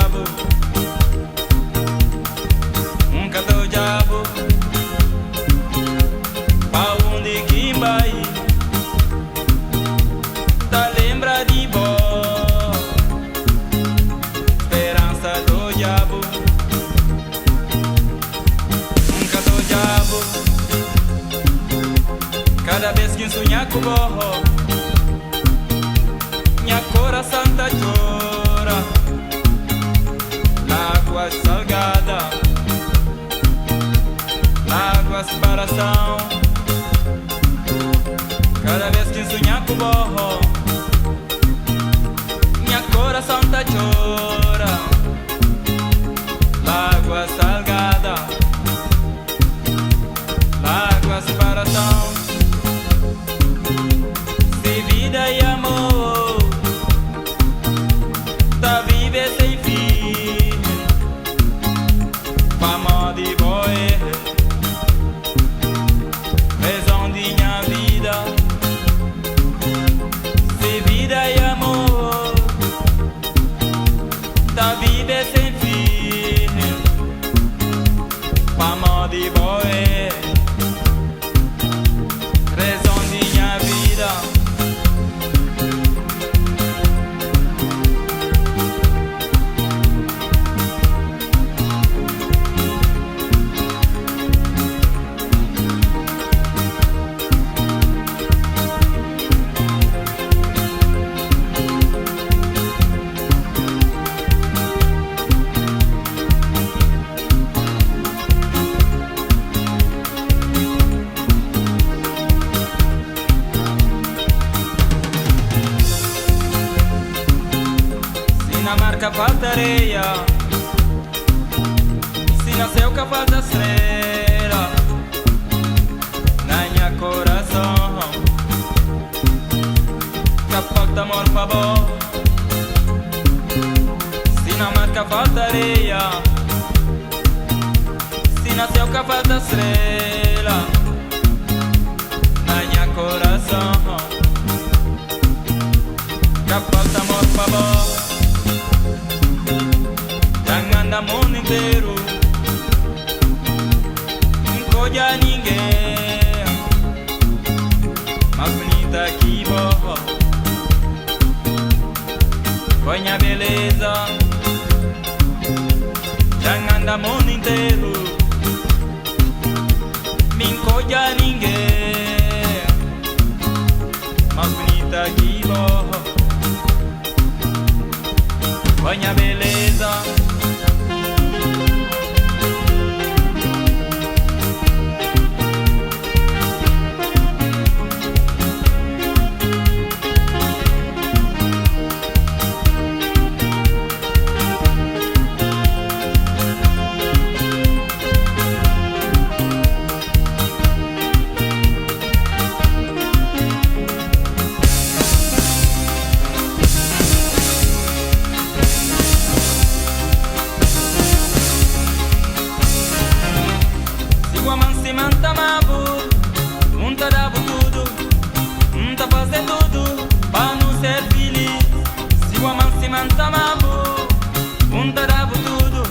diabo, nunca do diabo. Pa onde que vai? Tá lembra de bo, esperança do diabo, nunca do diabo. Cada vez que sonhar com bo, minha coração tá chora, água salgada, água separação. Cada vez que sonhar com borro, minha coração tá chora, água salgada, água separação. Se vida e amor tá viver sem fim, fama de boi, razão de minha vida. Se vida e amor tá viver sem fim, fama de boi, razão de minha vida. Na marca falta areia, se nasceu que faz a estrela na minha coração, que falta amor favor. Se na marca falta areia, se nasceu que faz a estrela na minha coração, que falta amor favor. Anda mundo inteiro, não colha ninguém mais bonita que vó. Põe a beleza, já anda mundo inteiro, não colha ninguém mais bonita que vó. Põe a beleza. Manta mabu, tá dava tudo, tá fazer tudo para não ser feliz. Se o amor se manta mabu, tá dava tudo,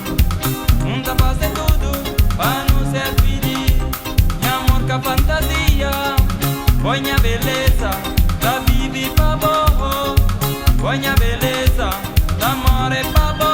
tá fazer tudo para não ser feliz. Meu amor com a fantasia, põe a beleza, da vive pra boho, põe a beleza, da amor é pra boho.